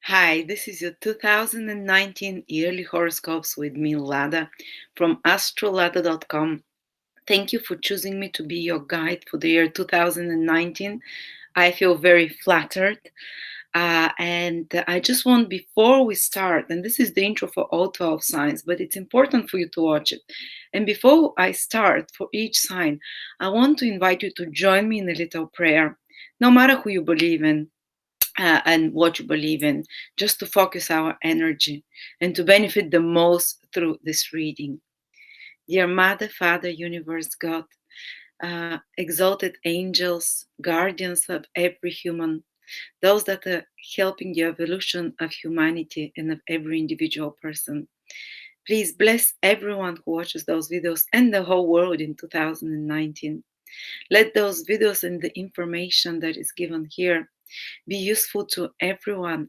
Hi, this is your 2019 yearly horoscopes with me, Lada, from Astrolada.com. Thank you for choosing me to be your guide for the year 2019. I feel very flattered. And I just want, before we start, and this is the intro for all 12 signs, but it's important for you to watch it. And before I start for each sign, I want to invite you to join me in a little prayer, no matter who you believe in and what you believe in, just to focus our energy and to benefit the most through this reading. Dear Mother, Father, Universe, God, exalted angels, guardians of every human, those that are helping the evolution of humanity and of every individual person. Please bless everyone who watches those videos and the whole world in 2019. Let those videos and the information that is given here be useful to everyone,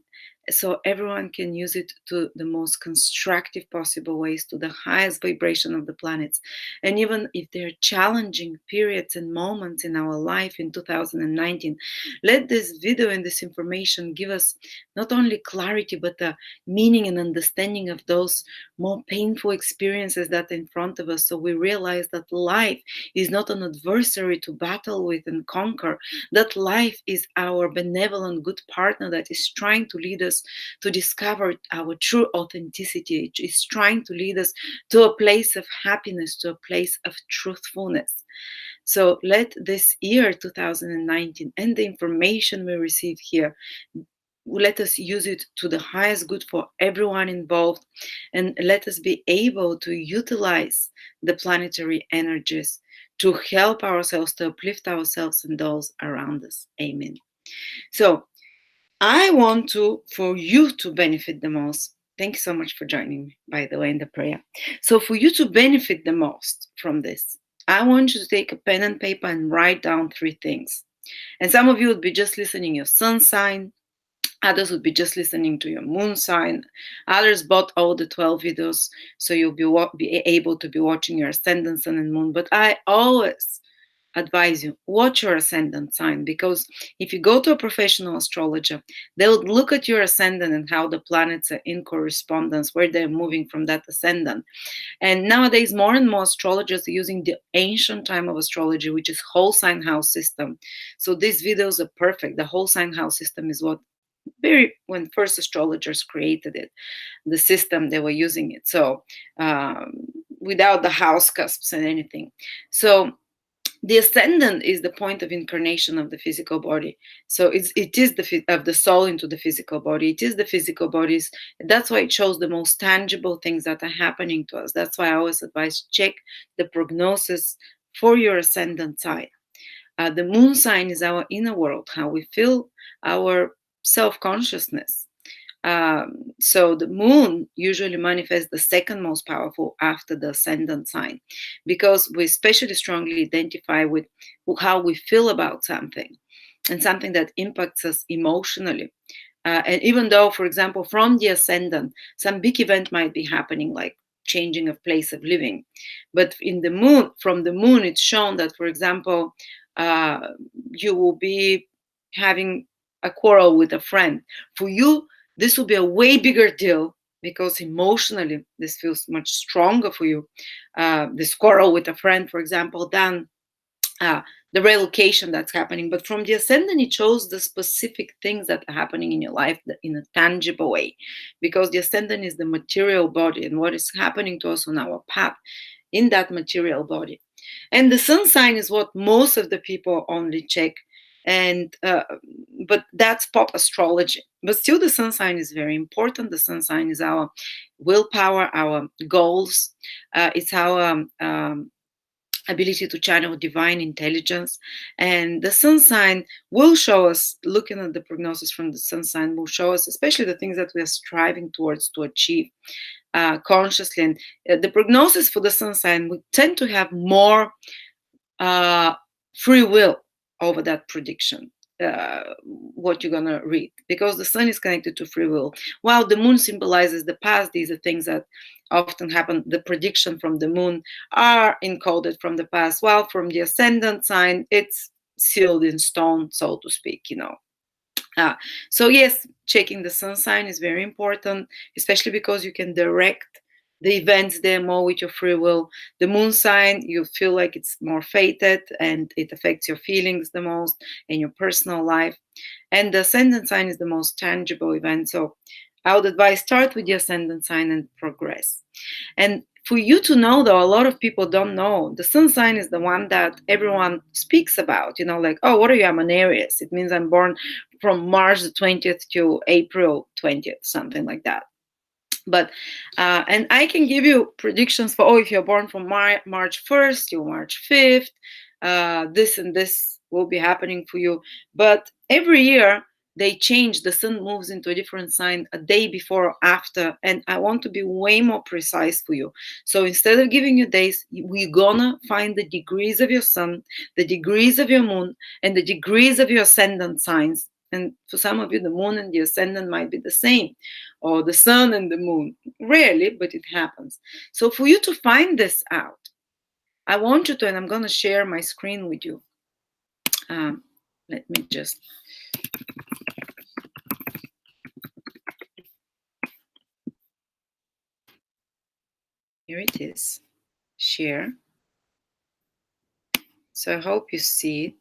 so everyone can use it to the most constructive possible ways, to the highest vibration of the planets. And even if there are challenging periods and moments in our life in 2019, let this video and this information give us not only clarity but a meaning and understanding of those more painful experiences that are in front of us, so we realize that life is not an adversary to battle with and conquer, that life is our benevolent good partner that is trying to lead us to discover our true authenticity. It is trying to lead us to a place of happiness, to a place of truthfulness. So let this year 2019 and the information we receive here, let us use it to the highest good for everyone involved, and let us be able to utilize the planetary energies to help ourselves, to uplift ourselves and those around us. Amen. So I want for you to benefit the most. Thank you so much for joining me, by the way, in the prayer. So for you to benefit the most from this, I want you to take a pen and paper and write down 3 things. And some of you would be just listening your sun sign. Others would be just listening to your moon sign. Others bought all the 12 videos, so you'll be able to be watching your ascendant, sun, and moon. But I always advise you, watch your ascendant sign, because if you go to a professional astrologer, they'll look at your ascendant and how the planets are in correspondence, where they're moving from that ascendant. And nowadays, more and more astrologers are using the ancient time of astrology, which is whole sign house system. So these videos are perfect. The whole sign house system is what when first astrologers created it, the system they were using it. So without the house cusps and anything. So the ascendant is the point of incarnation of the physical body. So it is of the soul into the physical body. It is the physical bodies. That's why it shows the most tangible things that are happening to us. That's why I always advise, check the prognosis for your ascendant sign. The moon sign is our inner world, how we feel, our self-consciousness. So the moon usually manifests the second most powerful after the ascendant sign, because we especially strongly identify with how we feel about something, and something that impacts us emotionally. And even though, for example, from the ascendant, some big event might be happening, like changing of place of living, but from the moon, it's shown that, for example, you will be having a quarrel with a friend. For you, this will be a way bigger deal, because emotionally this feels much stronger for you, this quarrel with a friend, for example, than the relocation that's happening. But from the ascendant, it shows the specific things that are happening in your life in a tangible way, because the ascendant is the material body and what is happening to us on our path in that material body. And the sun sign is what most of the people only check, and but that's pop astrology. But still, the sun sign is very important. The sun sign is our willpower, our goals. It's our ability to channel divine intelligence. And the sun sign will show us, looking at the prognosis from the sun sign, will show us especially the things that we are striving towards to achieve consciously. And the prognosis for the sun sign, we tend to have more free will over that prediction, what you're going to read, because the sun is connected to free will, while the moon symbolizes the past. These are things that often happen. The prediction from the moon are encoded from the past, while from the ascendant sign, it's sealed in stone, so to speak, So yes, checking the sun sign is very important, especially because you can direct the events there more with your free will. The moon sign, you feel like it's more fated and it affects your feelings the most and your personal life. And the ascendant sign is the most tangible event. So I would advise start with the ascendant sign and progress. And for you to know, though, a lot of people don't know, the sun sign is the one that everyone speaks about. You know, like, oh, what are you? I'm an Aries. It means I'm born from March the 20th to April 20th, something like that. But and I can give you predictions for, oh, if you're born from March 1st to March 5th, this and this will be happening for you. But every year they change, the sun moves into a different sign a day before or after, and I want to be way more precise for you. So instead of giving you days, we're gonna find the degrees of your sun, the degrees of your moon, and the degrees of your ascendant signs. And for some of you, the moon and the ascendant might be the same, or the sun and the moon. Rarely, but it happens. So for you to find this out, I want you to, and I'm going to share my screen with you. Let me just. Here it is. Share. So I hope you see it.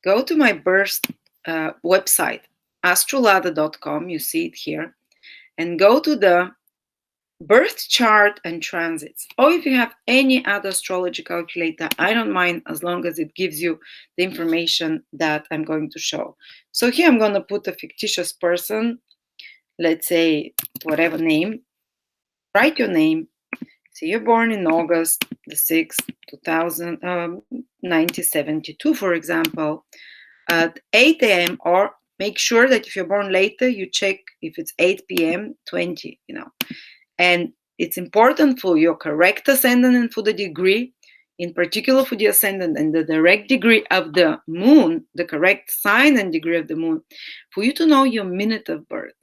Go to my birth website, astrolada.com. You see it here. And go to the birth chart and transits. Or if you have any other astrology calculator, I don't mind, as long as it gives you the information that I'm going to show. So here I'm going to put a fictitious person, let's say whatever name. Write your name. So you're born in August the 6th, 1972, for example, at 8 a.m. Or make sure that if you're born later, you check if it's 8 p.m., 20, And it's important for your correct ascendant and for the degree, in particular for the ascendant and the direct degree of the moon, the correct sign and degree of the moon, for you to know your minute of birth.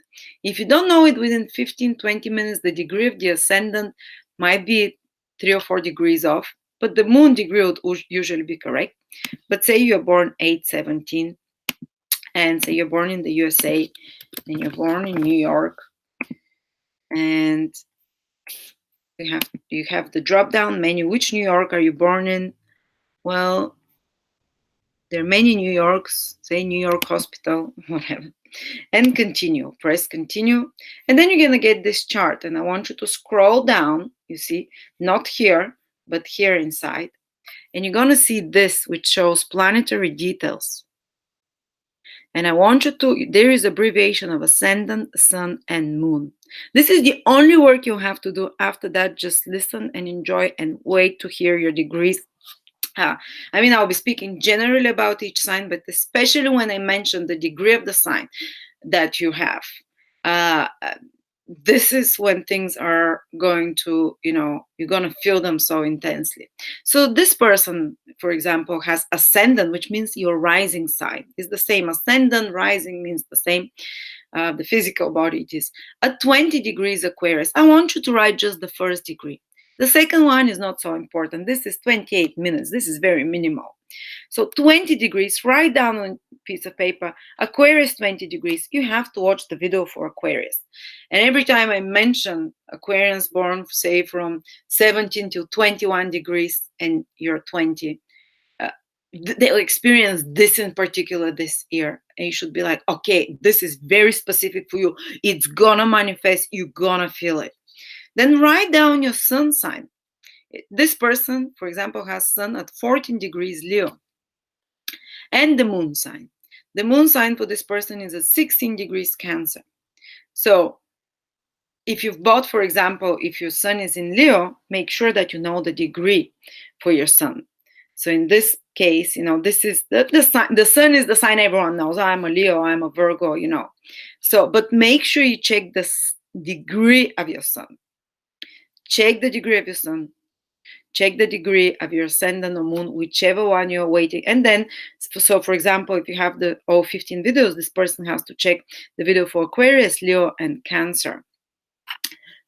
If you don't know it within 15, 20 minutes, the degree of the ascendant might be 3 or 4 degrees off, but the moon degree would usually be correct. But say you're born 8/17, and say you're born in the USA, and you're born in New York, and you have the drop-down menu. Which New York are you born in? Well, there are many New Yorks, say New York Hospital, whatever. And continue, press continue. And then you're gonna get this chart, and I want you to scroll down, you see, not here, but here inside. And you're gonna see this, which shows planetary details. And I want you to, there is abbreviation of ascendant, sun, and moon. This is the only work you have to do. After that, just listen and enjoy and wait to hear your degrees. I'll be speaking generally about each sign, but especially when I mention the degree of the sign that you have. This is when things are going to, you're going to feel them so intensely. So this person, for example, has ascendant, which means your rising sign is the same. Ascendant, rising means the same. The physical body, it is at 20 degrees Aquarius. I want you to write just the first degree. The second one is not so important. This is 28 minutes. This is very minimal. So 20 degrees, write down on a piece of paper, Aquarius 20 degrees. You have to watch the video for Aquarius. And every time I mention Aquarians born, say, from 17 to 21 degrees, and you're 20, they'll experience this in particular this year. And you should be like, okay, this is very specific for you. It's gonna manifest. You're gonna feel it. Then write down your sun sign. This person, for example, has sun at 14 degrees Leo. And the moon sign. The moon sign for this person is at 16 degrees Cancer. So if you've bought, for example, if your sun is in Leo, make sure that you know the degree for your sun. So in this case, this is the sign. The sun is the sign everyone knows. I'm a Leo, I'm a Virgo, So, but make sure you check the degree of your sun. Check the degree of your sun. Check the degree of your ascendant or moon, whichever one you're waiting. And then, so for example, if you have the all 15 videos, this person has to check the video for Aquarius, Leo, and Cancer.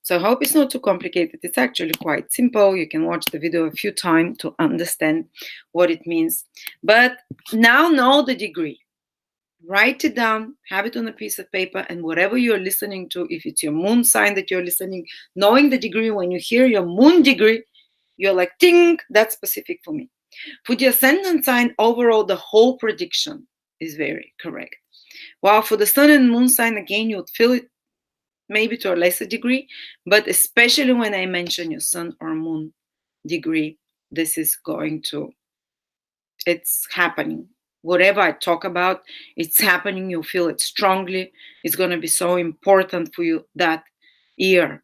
So I hope it's not too complicated. It's actually quite simple. You can watch the video a few times to understand what it means. But now know the degree. Write it down, have it on a piece of paper, and whatever you're listening to, if it's your moon sign that you're listening, knowing the degree, when you hear your moon degree, you're like, ting, that's specific for me. For the ascendant sign, overall, the whole prediction is very correct. While for the sun and moon sign, again, you would feel it maybe to a lesser degree, but especially when I mention your sun or moon degree, this is going to, it's happening. Whatever I talk about, it's happening. You feel it strongly. It's going to be so important for you that year.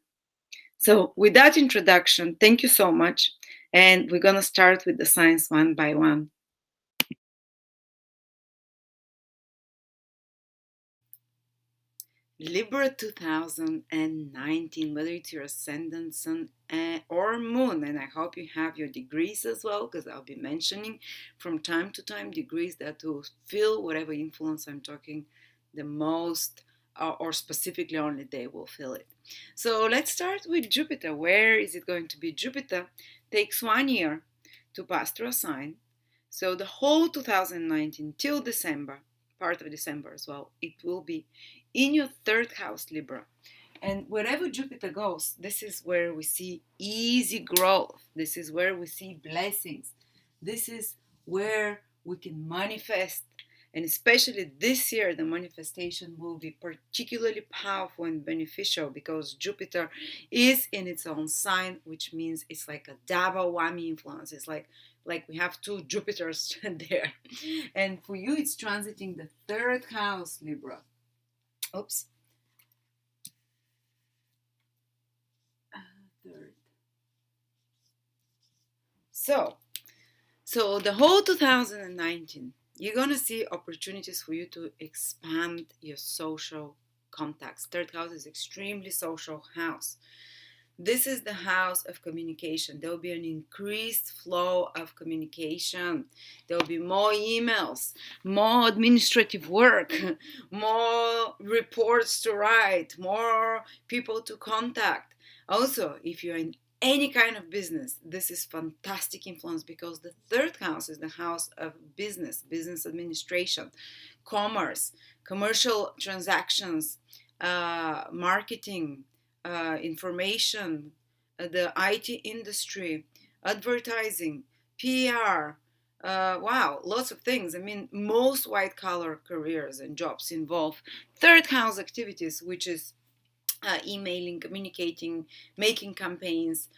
So, with that introduction, thank you so much. And we're going to start with the signs one by one. Libra 2019, whether it's your ascendant, sun, or moon, and I hope you have your degrees as well, because I'll be mentioning from time to time degrees that will feel whatever influence I'm talking the most, or specifically only they will feel it. So let's start with Jupiter. Where is it going to be? Jupiter takes 1 year to pass through a sign. So the whole 2019 till December, part of December as well, it will be in your third house, Libra. And wherever Jupiter goes, this is where we see easy growth. This is where we see blessings. This is where we can manifest. And especially this year, the manifestation will be particularly powerful and beneficial because Jupiter is in its own sign, which means it's like a double whammy influence. It's like we have two Jupiters there. And for you, it's transiting the third house, Libra. Oops. Third. So the whole 2019, you're going to see opportunities for you to expand your social contacts. Third house is extremely social house. This is the house of communication. There will be an increased flow of communication. There will be more emails, more administrative work, more reports to write, more people to contact. Also, if you're in any kind of business, this is fantastic influence because the third house is the house of business, business administration, commerce, commercial transactions, marketing, information, the IT industry, advertising, PR. Wow, lots of things. I mean, most white collar careers and jobs involve third house activities, which is emailing, communicating, making campaigns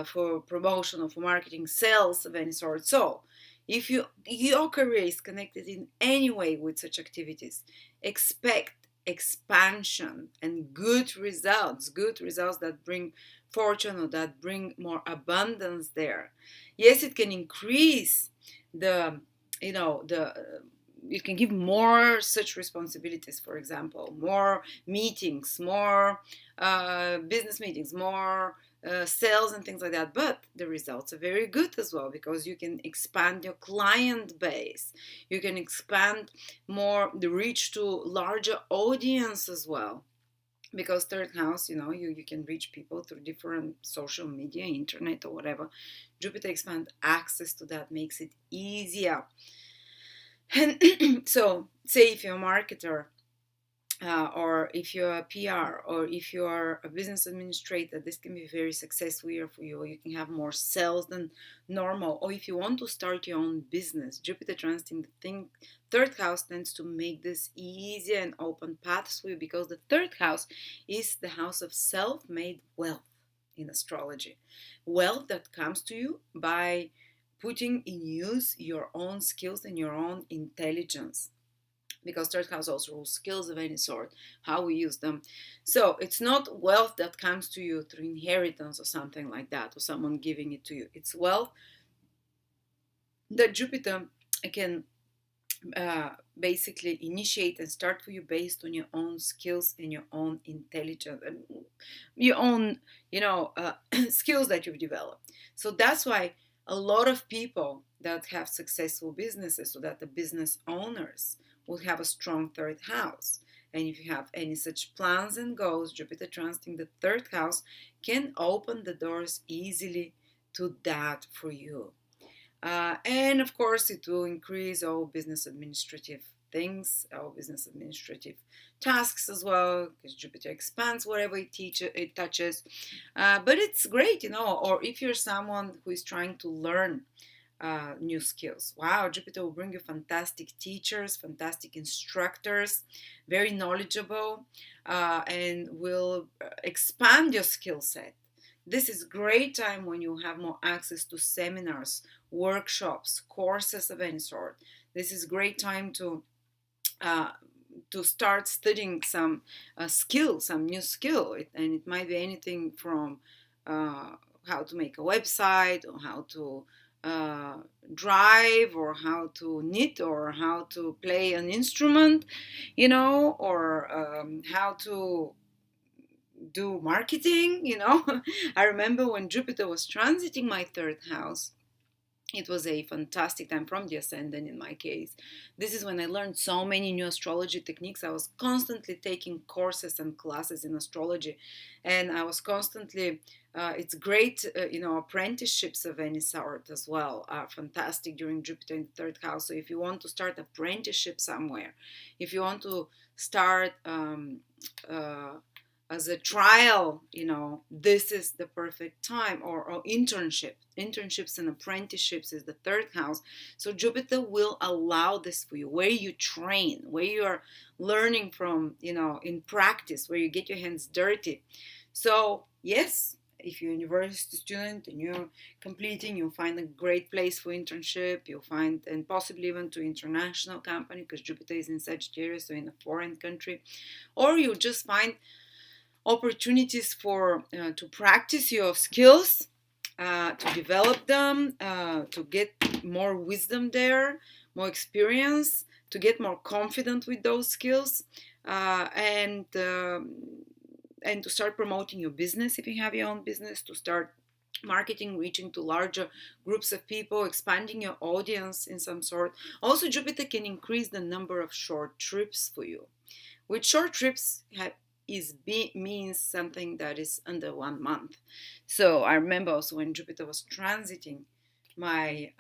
for promotion or for marketing, sales of any sort. So, if your career is connected in any way with such activities, expect expansion and good results that bring fortune or that bring more abundance there. Yes, it can increase the you can give more such responsibilities, for example, more meetings, more business meetings, more sales and things like that. But the results are very good as well because you can expand your client base. You can expand more the reach to larger audience as well. Because third house, you can reach people through different social media, internet or whatever. Jupiter expand access to that makes it easier. And so, say if you're a marketer, or if you're a PR, or if you're a business administrator, this can be a very successful year for you. Or you can have more sales than normal. Or if you want to start your own business, Jupiter transiting the third house tends to make this easier and open paths for you because the third house is the house of self-made wealth in astrology. Wealth that comes to you by putting in use your own skills and your own intelligence, because third house also rules skills of any sort, how we use them. So it's not wealth that comes to you through inheritance or something like that, or someone giving it to you. It's wealth that Jupiter can basically initiate and start for you based on your own skills and your own intelligence and your own skills that you've developed. So that's why a lot of people that have successful businesses, so that the business owners will have a strong third house. And if you have any such plans and goals, Jupiter transiting the third house can open the doors easily to that for you. And of course, it will increase all business administrative things, or business administrative tasks as well, because Jupiter expands whatever it touches. But it's great, or if you're someone who is trying to learn new skills. Wow, Jupiter will bring you fantastic teachers, fantastic instructors, very knowledgeable, and will expand your skill set. This is great time when you have more access to seminars, workshops, courses of any sort. This is great time uh, to start studying some skill, some new skill, and it might be anything from how to make a website, or how to uh, drive, or how to knit, or how to play an instrument, or how to do marketing. I remember when Jupiter was transiting my third house. It was a fantastic time from the ascendant in my case. This is when I learned so many new astrology techniques. I was constantly taking courses and classes in astrology, and I was constantly, it's great, apprenticeships of any sort as well are fantastic during Jupiter in the third house. So if you want to start apprenticeship somewhere, if you want to start uh, as a trial, this is the perfect time, or internships and apprenticeships is the third house. So Jupiter will allow this for you, where you train, where you are learning from, in practice, where you get your hands dirty. So yes, if you're a university student and you're completing, you'll find a great place for internship. You'll find, and possibly even to international company, because Jupiter is in Sagittarius, so in a foreign country. Or you'll just find opportunities for to practice your skills, to develop them, to get more wisdom there, more experience, to get more confident with those skills, and to start promoting your business if you have your own business, to start marketing, reaching to larger groups of people, expanding your audience in some sort. Also, Jupiter can increase the number of short trips for you. With short trips means something that is under 1 month. So I remember also when Jupiter was transiting my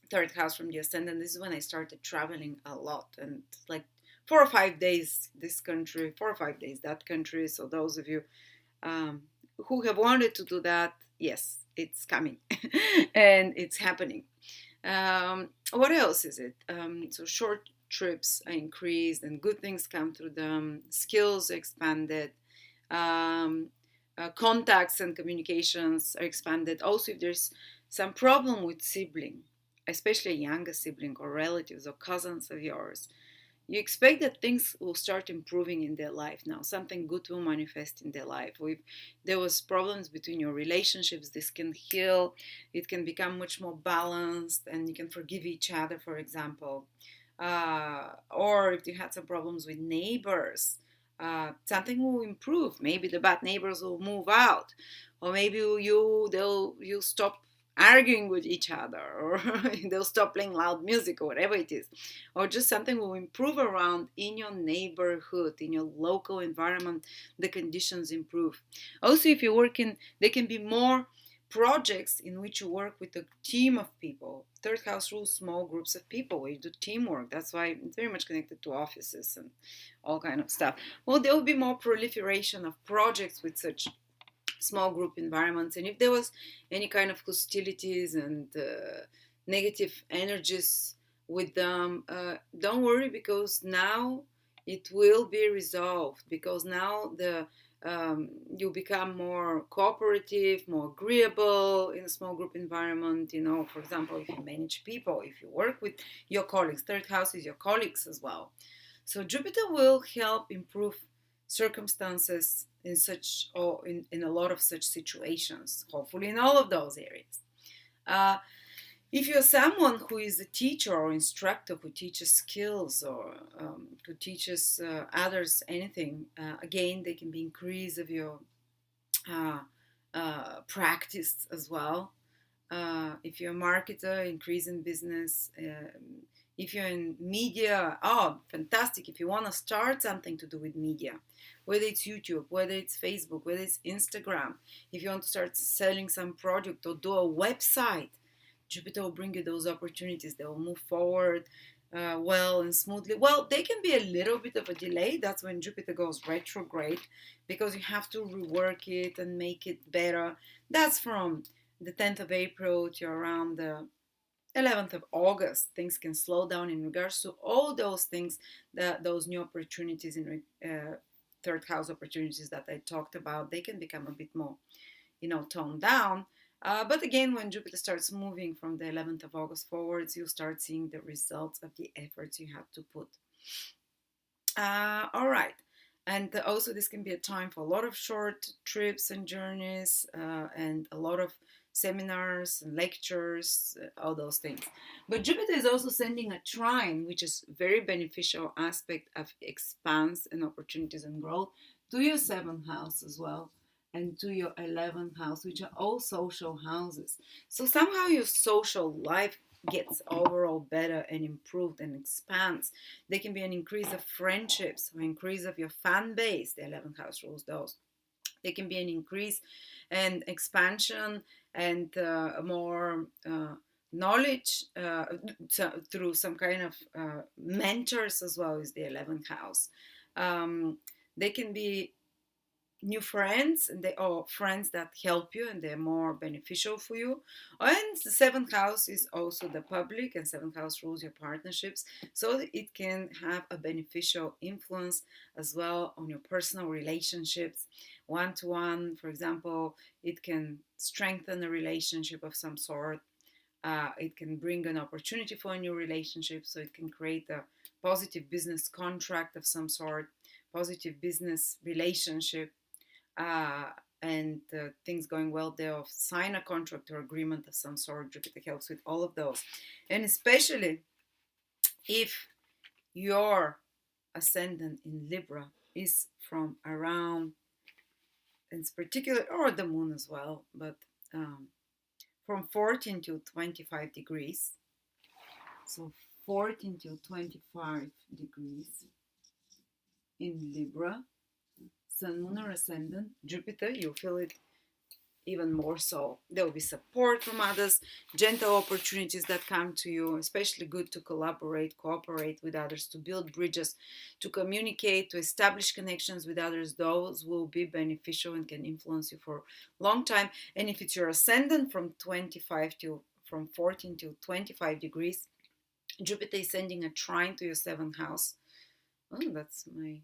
third house from the ascendant, this is when I started traveling a lot, and like 4 or 5 days this country, 4 or 5 days that country. So those of you who have wanted to do that, yes, it's coming and it's happening. What else is it? So short trips are increased and good things come through them, skills are expanded, contacts and communications are expanded. Also, if there's some problem with sibling, especially a younger sibling or relatives or cousins of yours, you expect that things will start improving in their life now. Something good will manifest in their life. If there was problems between your relationships, this can heal. It can become much more balanced, and you can forgive each other, for example. Or if you had some problems with neighbors, something will improve. Maybe the bad neighbors will move out, or maybe you'll stop arguing with each other, or they'll stop playing loud music, or whatever it is, or just something will improve around in your neighborhood, in your local environment. The conditions improve. Also, if you work in, there can be more projects in which you work with a team of people. Third house rules small groups of people where you do teamwork. That's why it's very much connected to offices and all kind of stuff. Well, there will be more proliferation of projects with such small group environments. And if there was any kind of hostilities and negative energies with them, don't worry, because now it will be resolved, because now you become more cooperative, more agreeable in a small group environment. For example, if you manage people, if you work with your colleagues, third house is your colleagues as well. So Jupiter will help improve circumstances in such, or in a lot of such situations, hopefully in all of those areas. If you're someone who is a teacher or instructor who teaches skills, or who teaches others anything, again, there can be increase of your practice as well. If you're a marketer, increase in business. If you're in media, fantastic. If you want to start something to do with media, whether it's YouTube, whether it's Facebook, whether it's Instagram, if you want to start selling some product or do a website, Jupiter will bring you those opportunities. They will move forward. well and smoothly. Well, they can be a little bit of a delay. That's when Jupiter goes retrograde, because you have to rework it and make it better. That's from the 10th of April to around the 11th of August. Things can slow down in regards to all those things, that those new opportunities in third house opportunities that I talked about. They can become a bit more, toned down. But again, when Jupiter starts moving from the 11th of August forwards, you'll start seeing the results of the efforts you have to put. All right. And also, this can be a time for a lot of short trips and journeys, and a lot of seminars and lectures, all those things. But Jupiter is also sending a trine, which is very beneficial aspect of expanse and opportunities and growth, to your seventh house as well, and to your 11th house, which are all social houses. So somehow your social life gets overall better and improved and expands. There can be an increase of friendships or increase of your fan base. The 11th house rules those. There can be an increase and expansion and more knowledge through some kind of mentors as well as the 11th house. They can be new friends, and they are friends that help you and they're more beneficial for you. And the seventh house is also the public, and seventh house rules your partnerships, so it can have a beneficial influence as well on your personal relationships, one to one. For example, it can strengthen a relationship of some sort. It can bring an opportunity for a new relationship, so it can create a positive business contract of some sort, positive business relationship, uh, and things going well there, of sign a contract or agreement of some sort. Jupiter helps with all of those. And especially if your ascendant in Libra is from around, in particular, or the moon as well, but from 14 to 25 degrees. So 14 to 25 degrees in Libra, Sun, Moon, or Ascendant, Jupiter, you'll feel it even more so. There will be support from others, gentle opportunities that come to you, especially good to collaborate, cooperate with others, to build bridges, to communicate, to establish connections with others. Those will be beneficial and can influence you for a long time. And if it's your ascendant from 14 to 25 degrees, Jupiter is sending a trine to your seventh house. Oh, that's my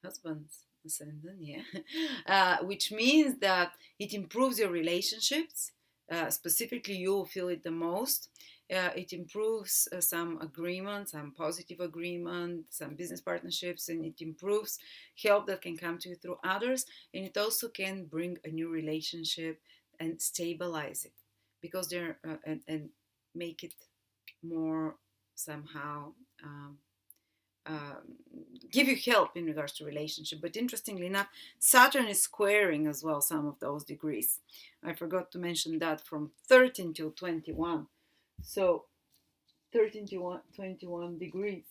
husband's ascendant, yeah. Which means that it improves your relationships. Specifically, you will feel it the most. It improves some agreement, some positive agreement, some business partnerships, and it improves help that can come to you through others. And it also can bring a new relationship and stabilize it, because they're and make it more somehow. Um, give you help in regards to relationship. But interestingly enough, Saturn is squaring as well some of those degrees. I forgot to mention that, from 13 to 21. So 13 to 21 degrees,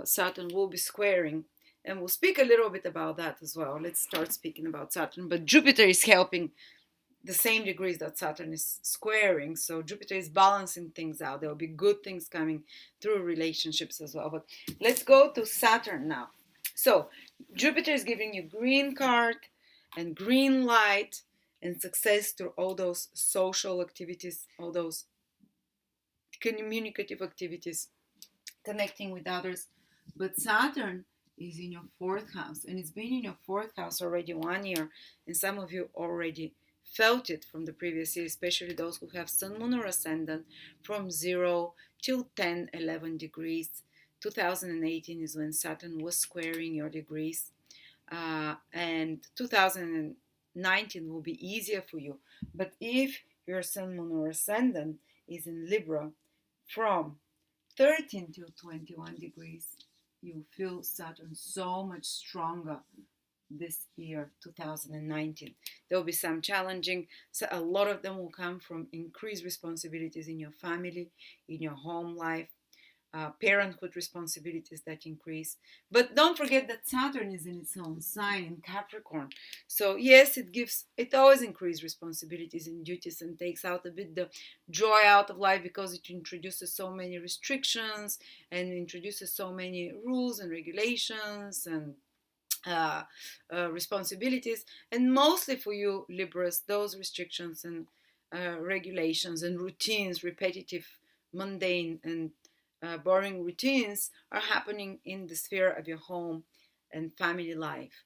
Saturn will be squaring. And we'll speak a little bit about that as well. Let's start speaking about Saturn. But Jupiter is helping the same degrees that Saturn is squaring. So Jupiter is balancing things out. There will be good things coming through relationships as well. But let's go to Saturn now. So Jupiter is giving you green card and green light and success through all those social activities, all those communicative activities, connecting with others. But Saturn is in your fourth house, and it's been in your fourth house already 1 year, and some of you already felt it from the previous year, especially those who have Sun, Moon, or Ascendant from 0 till 10, 11 degrees. 2018 is when Saturn was squaring your degrees, and 2019 will be easier for you. But if your Sun, Moon, or Ascendant is in Libra from 13 to 21 degrees, you feel Saturn so much stronger this year, 2019. There will be some challenging, so a lot of them will come from increased responsibilities in your family, in your home life, parenthood responsibilities that increase. But don't forget that Saturn is in its own sign in Capricorn. So yes, it always increases responsibilities and duties and takes out a bit the joy out of life, because it introduces so many restrictions and introduces so many rules and regulations and uh, responsibilities. And mostly for you Libras, those restrictions and regulations and routines, repetitive, mundane, and boring routines, are happening in the sphere of your home and family life.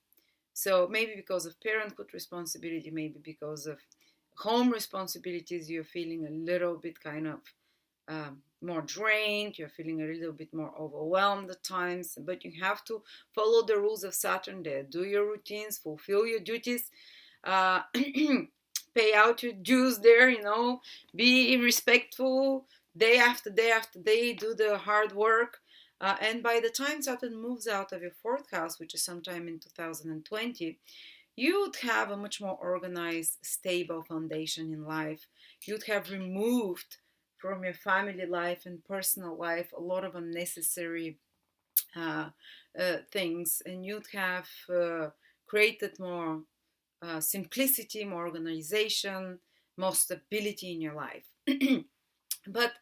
So maybe because of parenthood responsibility, maybe because of home responsibilities, you're feeling a little bit kind of more drained, you're feeling a little bit more overwhelmed at times, but you have to follow the rules of Saturn there. Do your routines, fulfill your duties, uh, pay out your dues there, be respectful day after day after day, do the hard work. And by the time Saturn moves out of your fourth house, which is sometime in 2020, you would have a much more organized, stable foundation in life. You'd have removed from your family life and personal life a lot of unnecessary uh, things, and you'd have created more simplicity, more organization, more stability in your life. But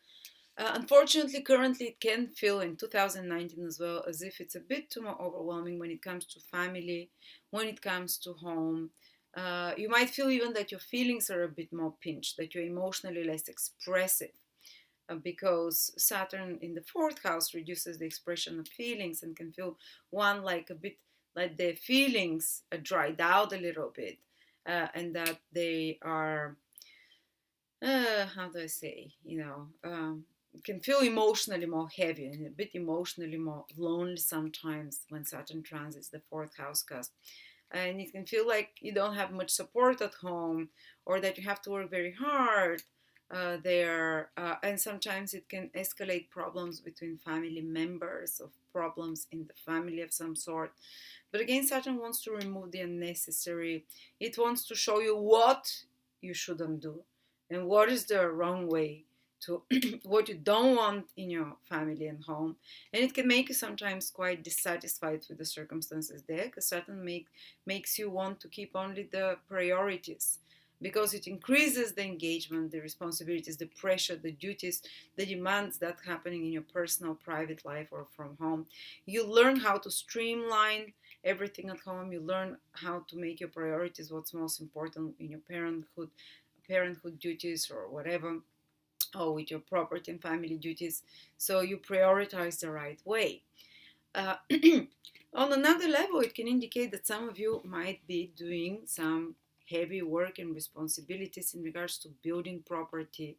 unfortunately, currently it can feel in 2019 as well as if it's a bit too more overwhelming when it comes to family, when it comes to home. You might feel even that your feelings are a bit more pinched, that you're emotionally less expressive, because Saturn in the fourth house reduces the expression of feelings and can feel one like a bit like their feelings are dried out a little bit, and that they are, how do I say, can feel emotionally more heavy and a bit emotionally more lonely sometimes when Saturn transits the fourth house cusp. And it can feel like you don't have much support at home, or that you have to work very hard there. And sometimes it can escalate problems between family members, of problems in the family of some sort. But again, Saturn wants to remove the unnecessary. It wants to show you what you shouldn't do and what is the wrong way to what you don't want in your family and home. And it can make you sometimes quite dissatisfied with the circumstances there, because Saturn makes you want to keep only the priorities, because it increases the engagement, the responsibilities, the pressure, the duties, the demands that happening in your personal private life or from home. You learn how to streamline everything at home. You learn how to make your priorities what's most important in your parenthood duties or whatever, or with your property and family duties. So you prioritize the right way. uh, on another level, it can indicate that some of you might be doing some heavy work and responsibilities in regards to building property,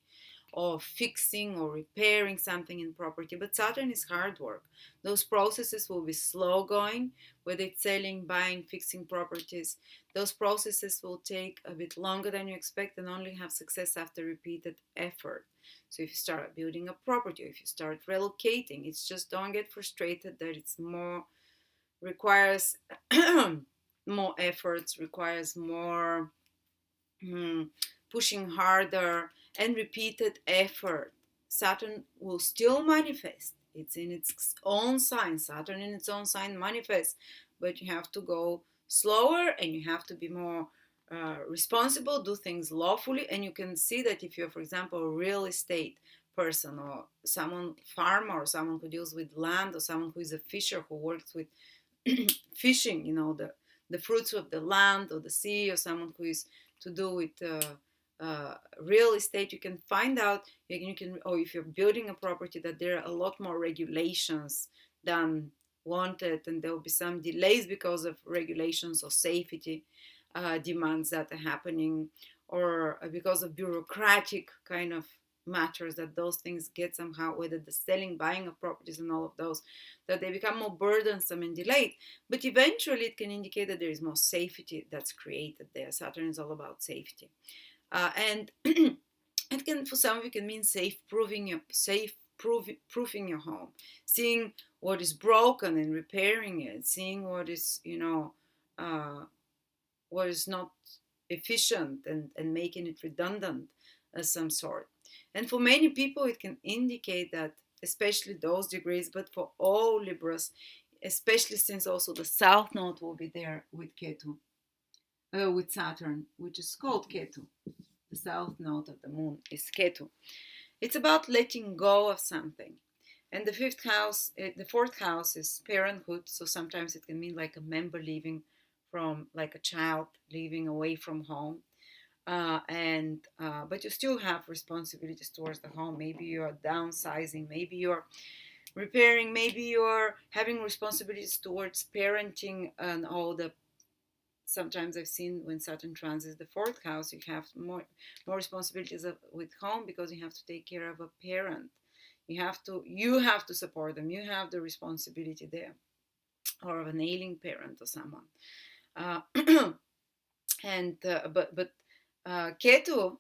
or fixing or repairing something in property. But Saturn is hard work. Those processes will be slow going, whether it's selling, buying, fixing properties. Those processes will take a bit longer than you expect and only have success after repeated effort. So if you start building a property, or if you start relocating, it's just don't get frustrated that it's more, requires more efforts, requires more pushing harder and repeated effort. Saturn will still manifest. It's in its own sign. Saturn in its own sign manifests, but you have to go slower and you have to be more responsible, do things lawfully. And you can see that if you're, for example, a real estate person, or someone farmer, or someone who deals with land, or someone who is a fisher who works with fishing, the fruits of the land or the sea, or someone who is to do with real estate, you can find out, or if you're building a property, that there are a lot more regulations than wanted, and there will be some delays because of regulations or safety demands that are happening, or because of bureaucratic kind of matters, that those things get somehow, whether the selling, buying of properties and all of those, that they become more burdensome and delayed. But eventually it can indicate that there is more safety that's created there. Saturn is all about safety. And it can, for some of you, can mean proofing your home, seeing what is broken and repairing it, seeing what is, what is not efficient, and making it redundant of some sort. And for many people, it can indicate that especially those degrees, but for all Libras, especially since also the South Node will be there with Ketu, with Saturn, which is called Ketu. The South Node of the Moon is Ketu. It's about letting go of something. And the fifth house, the fourth house is parenthood. So sometimes it can mean like a member leaving from, like a child leaving away from home. But you still have responsibilities towards the home. Maybe you're downsizing, maybe you're repairing, maybe you're having responsibilities towards parenting and all the. Sometimes I've seen when Saturn transits the fourth house, you have more responsibilities with home because you have to take care of a parent. You have to support them. You have the responsibility there, or of an ailing parent or someone. Uh, but Ketu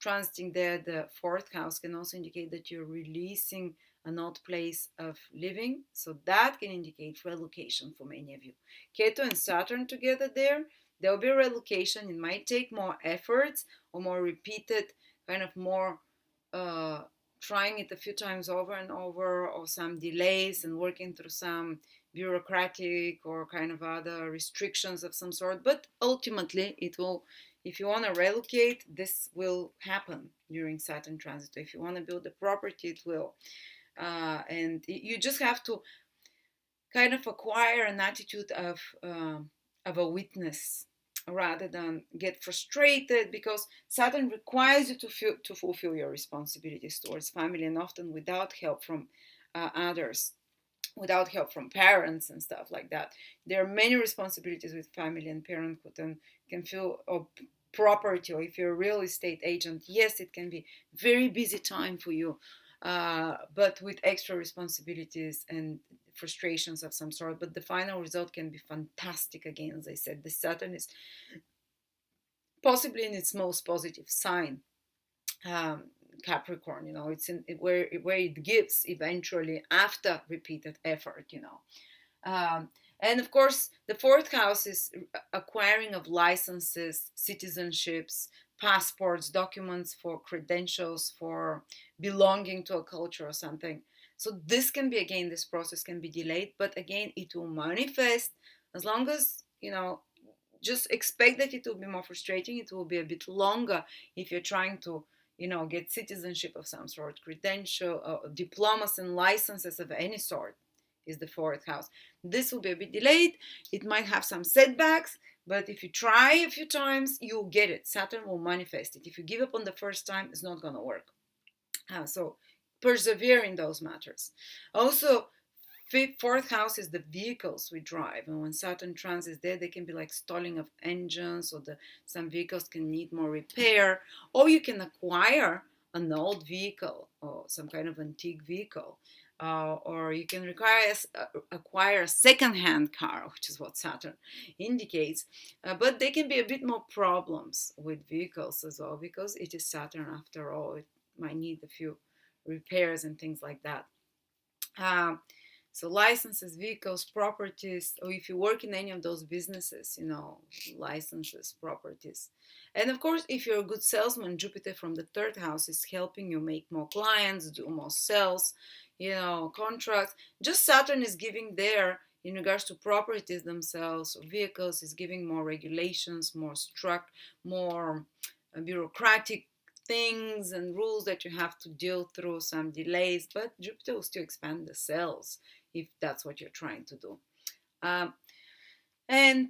transiting there, the fourth house, can also indicate that you're releasing an old place of living. So that can indicate relocation for many of you. Ketu and Saturn together there will be a relocation. It might take more efforts or more repeated, kind of more trying it a few times over and over, or some delays and working through some bureaucratic or kind of other restrictions of some sort. But ultimately, it will. If you want to relocate, this will happen during Saturn transit. If you want to build a property, it will. And you just have to kind of acquire an attitude of a witness rather than get frustrated, because Saturn requires you to fulfill your responsibilities towards family, and often without help from others, without help from parents and stuff like that. There are many responsibilities with family and parenthood, and can feel property, or if you're a real estate agent, yes, it can be very busy time for you, but with extra responsibilities and frustrations of some sort. But the final result can be fantastic. Again, as I said, the Saturn is possibly in its most positive sign, Capricorn. It's in where it gives eventually after repeated effort. And of course, the fourth house is acquiring of licenses, citizenships, passports, documents for credentials, for belonging to a culture or something. So this can be, again, this process can be delayed, but again, it will manifest as long as, just expect that it will be more frustrating. It will be a bit longer if you're trying to, get citizenship of some sort, credential, diplomas and licenses of any sort is the fourth house. This will be a bit delayed. It might have some setbacks, but if you try a few times, you'll get it. Saturn will manifest it. If you give up on the first time, it's not going to work. So persevere in those matters. Also, fourth house is the vehicles we drive, and when Saturn transits there, they can be like stalling of engines, or some vehicles can need more repair, or you can acquire an old vehicle or some kind of antique vehicle, or you can acquire a second-hand car, which is what Saturn indicates. But there can be a bit more problems with vehicles as well, because it is Saturn after all. It might need a few repairs and things like that. So licenses, vehicles, properties, or if you work in any of those businesses, licenses, properties. And of course, if you're a good salesman, Jupiter from the third house is helping you make more clients, do more sales, contracts. Just Saturn is giving there, in regards to properties themselves, or vehicles, is giving more regulations, more bureaucratic things and rules that you have to deal through, some delays, but Jupiter will still expand the cells if that's what you're trying to do. And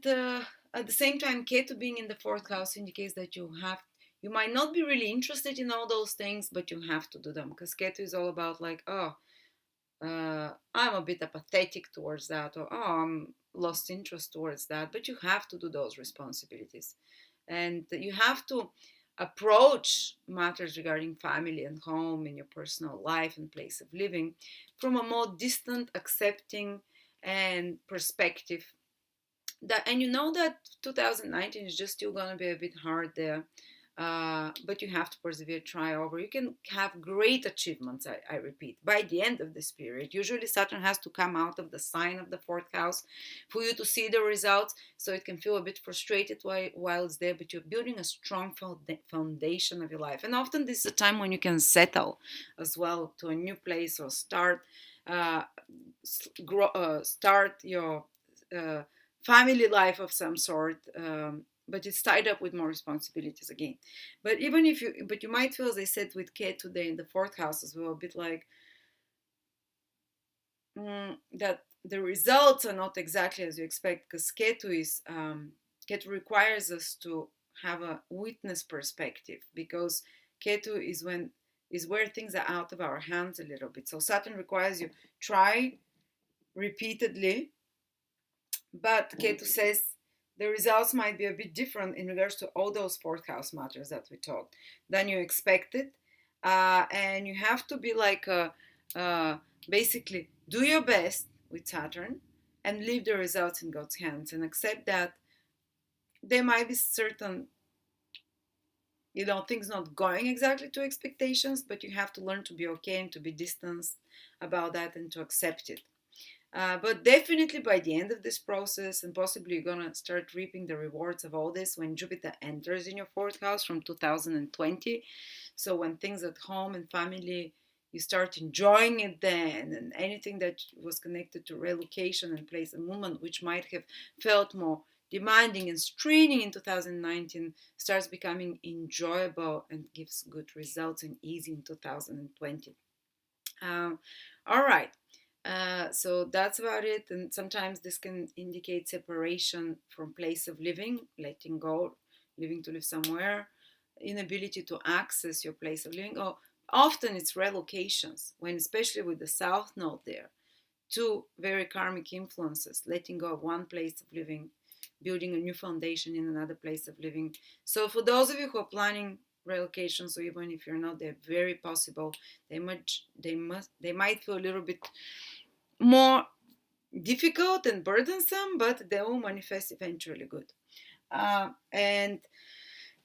at the same time, Ketu being in the fourth house indicates that you might not be really interested in all those things, but you have to do them, because Ketu is all about like, I'm a bit apathetic towards that, or I'm lost interest towards that, but you have to do those responsibilities, and you have to approach matters regarding family and home and your personal life and place of living from a more distant, accepting, and perspective. And that 2019 is just still going to be a bit hard there. but you have to persevere, try over. You can have great achievements, I repeat, by the end of this period. Usually Saturn has to come out of the sign of the fourth house for you to see the results, so it can feel a bit frustrated while it's there, but you're building a strong foundation of your life. And often this is a time when you can settle as well to a new place, or uh, start your uh, family life of some sort, but it's tied up with more responsibilities again. But you might feel, as I said, with K today in the fourth house as well, a bit like that the results are not exactly as you expect, because Ketu requires us to have a witness perspective, because Ketu is where things are out of our hands a little bit. So Saturn requires you try repeatedly, but Ketu says the results might be a bit different in regards to all those fourth house matters that we talked than you expected. And you have to be like, basically, do your best with Saturn and leave the results in God's hands, and accept that there might be certain, things not going exactly to expectations, but you have to learn to be okay and to be distanced about that and to accept it. But definitely by the end of this process, and possibly you're gonna start reaping the rewards of all this when Jupiter enters in your fourth house from 2020. So when things at home and family, you start enjoying it then, and anything that was connected to relocation and place and movement, which might have felt more demanding and straining in 2019, starts becoming enjoyable and gives good results and easy in 2020. All right. So that's about it. And sometimes this can indicate separation from place of living, letting go, living to live somewhere, inability to access your place of living. Or often it's relocations, when especially with the South Node there, two very karmic influences, letting go of one place of living, building a new foundation in another place of living. So for those of you who are planning relocations, or even if you're not, they're very possible. They might feel a little bit more difficult and burdensome, but they will manifest eventually good. And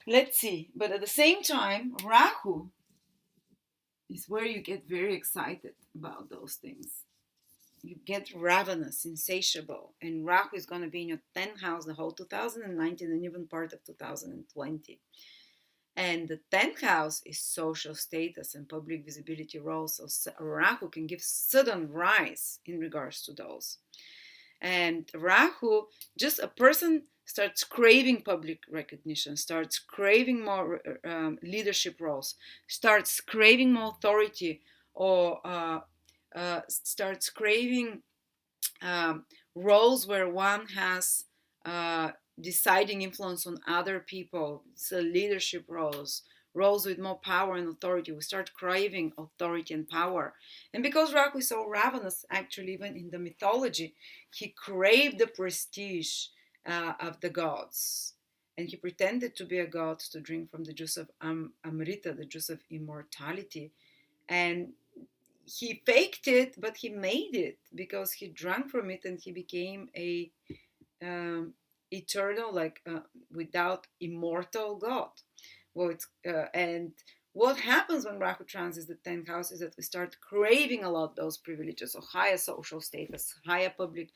let's see. But at the same time, Rahu is where you get very excited about those things. You get ravenous, insatiable, and Rahu is going to be in your 10th house the whole 2019 and even part of 2020. And the 10th house is social status and public visibility roles. So Rahu can give sudden rise in regards to those. And Rahu, just a person starts craving public recognition, starts craving more leadership roles, starts craving more authority, or starts craving roles where one has deciding influence on other people. So leadership roles with more power and authority. We start craving authority and power. And because Rahu is so ravenous, actually, even in the mythology, he craved the prestige of the gods. And he pretended to be a god to drink from the juice of Amrita, the juice of immortality. And he faked it, but he made it, because he drank from it and he became a eternal, like without immortal God. Well, and what happens when Rahu transits the 10th house is that we start craving a lot those privileges, or higher social status, higher public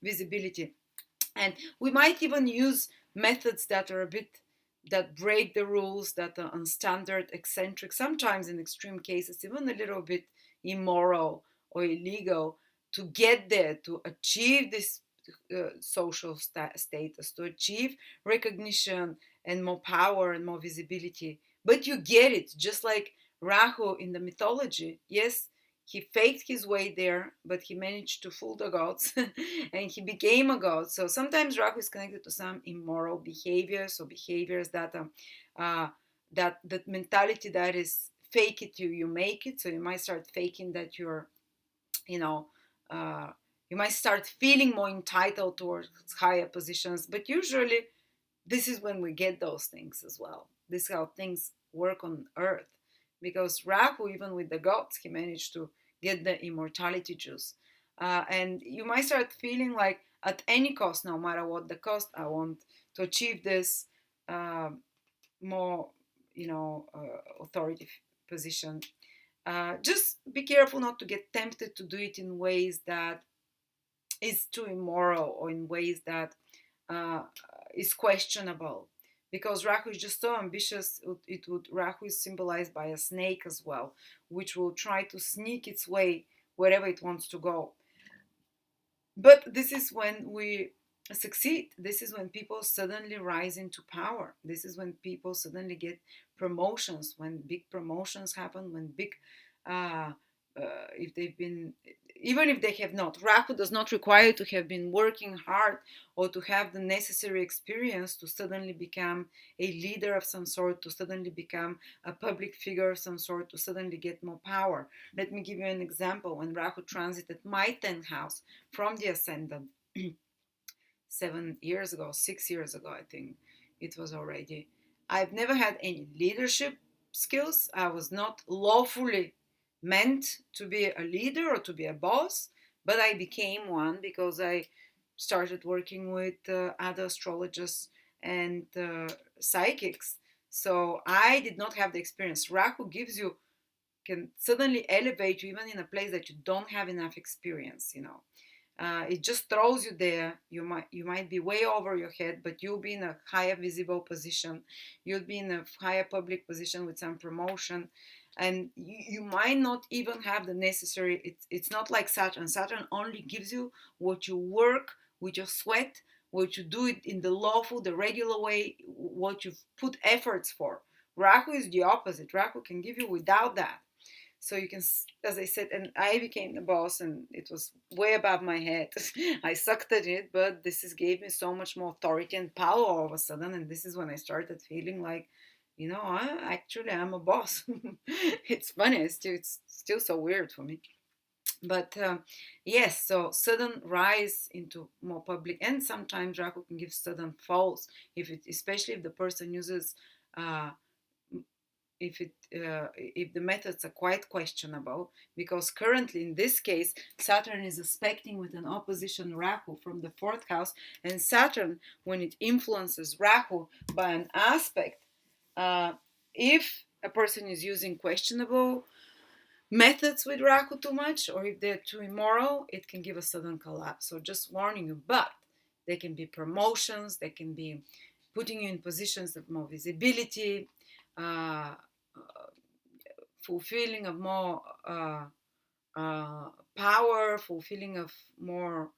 visibility, and we might even use methods that are a bit, that break the rules, that are unstandard, eccentric, sometimes in extreme cases even a little bit immoral or illegal, to get there, to achieve this social status, to achieve recognition and more power and more visibility. But you get it, just like Rahu in the mythology. Yes, he faked his way there, but he managed to fool the gods and he became a god. So sometimes Rahu is connected to some immoral behaviors, or behaviors that that mentality that is fake it till you make it. So you might start faking that you're, you know, you might start feeling more entitled towards higher positions. But usually this is when we get those things as well. This is how things work on earth, because Rahu, even with the gods, he managed to get the immortality juice. And you might start feeling like, at any cost, no matter what the cost, I want to achieve this more authority position. Just be careful not to get tempted to do it in ways that is too immoral or in ways that uh, is questionable, because Rahu is just so ambitious. Rahu is symbolized by a snake as well, which will try to sneak its way wherever it wants to go. But this is when we succeed. This is when people suddenly rise into power. This is when people suddenly get promotions, when big promotions happen, when big, uh, if they've been, even if they have not, Rahu does not require you to have been working hard or to have the necessary experience to suddenly become a leader of some sort, to suddenly become a public figure of some sort, to suddenly get more power. Let me give you an example. When Rahu transited my 10th house from the ascendant 7 years ago, 6 years ago, I think it was already. I've never had any leadership skills. I was not lawfully meant to be a leader or to be a boss, but I became one because I started working with other astrologers and psychics. So I did not have the experience. Rahu can suddenly elevate you even in a place that you don't have enough experience. It just throws you there. You might be way over your head, but you'll be in a higher visible position. You'll be in a higher public position with some promotion, and you might not even have the necessary. It's not like Saturn. Saturn only gives you what you work with your sweat, what you do it in the lawful, the regular way, what you've put efforts for. Rahu is the opposite. Rahu can give you without that. So you can, as I said, and I became the boss, and it was way above my head. I sucked at it, but this gave me so much more authority and power all of a sudden. And this is when I started feeling like, I'm a boss. It's funny. It's still so weird for me. But yes, so sudden rise into more public, and sometimes Rahu can give sudden falls, especially if the person uses uh, if the methods are quite questionable, because currently in this case Saturn is aspecting with an opposition Rahu from the fourth house, and Saturn, when it influences Rahu by an aspect, if a person is using questionable methods with Rahu too much, or if they're too immoral, it can give a sudden collapse. So just warning you. But they can be promotions, they can be putting you in positions of more visibility, uh, fulfilling of more power, fulfilling of more.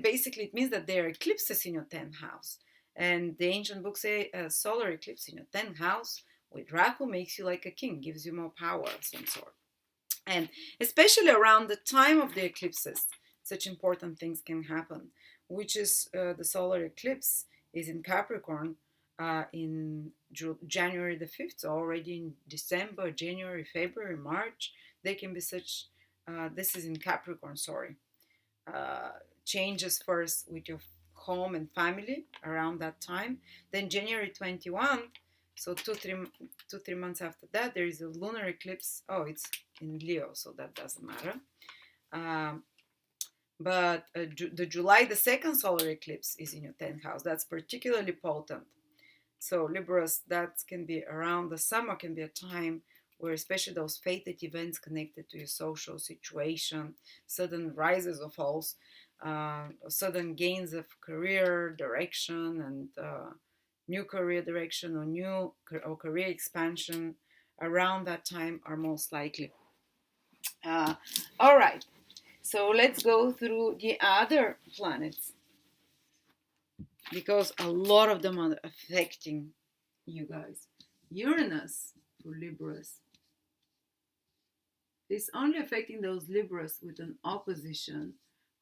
Basically it means that there are eclipses in your 10th house, and the ancient books say a solar eclipse in your 10th house with Rahu makes you like a king, gives you more power of some sort. And especially around the time of the eclipses, such important things can happen, which is the solar eclipse is in Capricorn in January the 5th, so already in December, January, February, March, they can be such, this is in Capricorn, sorry, changes first with your home and family around that time. Then January 21, so 2 3 months after that, there is a lunar eclipse. Oh, it's in Leo, so that doesn't matter. But the July the 2nd solar eclipse is in your 10th house. That's particularly potent. So Libras, that can be around the summer, can be a time where especially those fated events connected to your social situation, sudden rises or falls, sudden gains of career direction and new career direction or career expansion around that time are most likely. All right, so let's go through the other planets, because a lot of them are affecting you guys. Uranus for Libras is only affecting those Libras with an opposition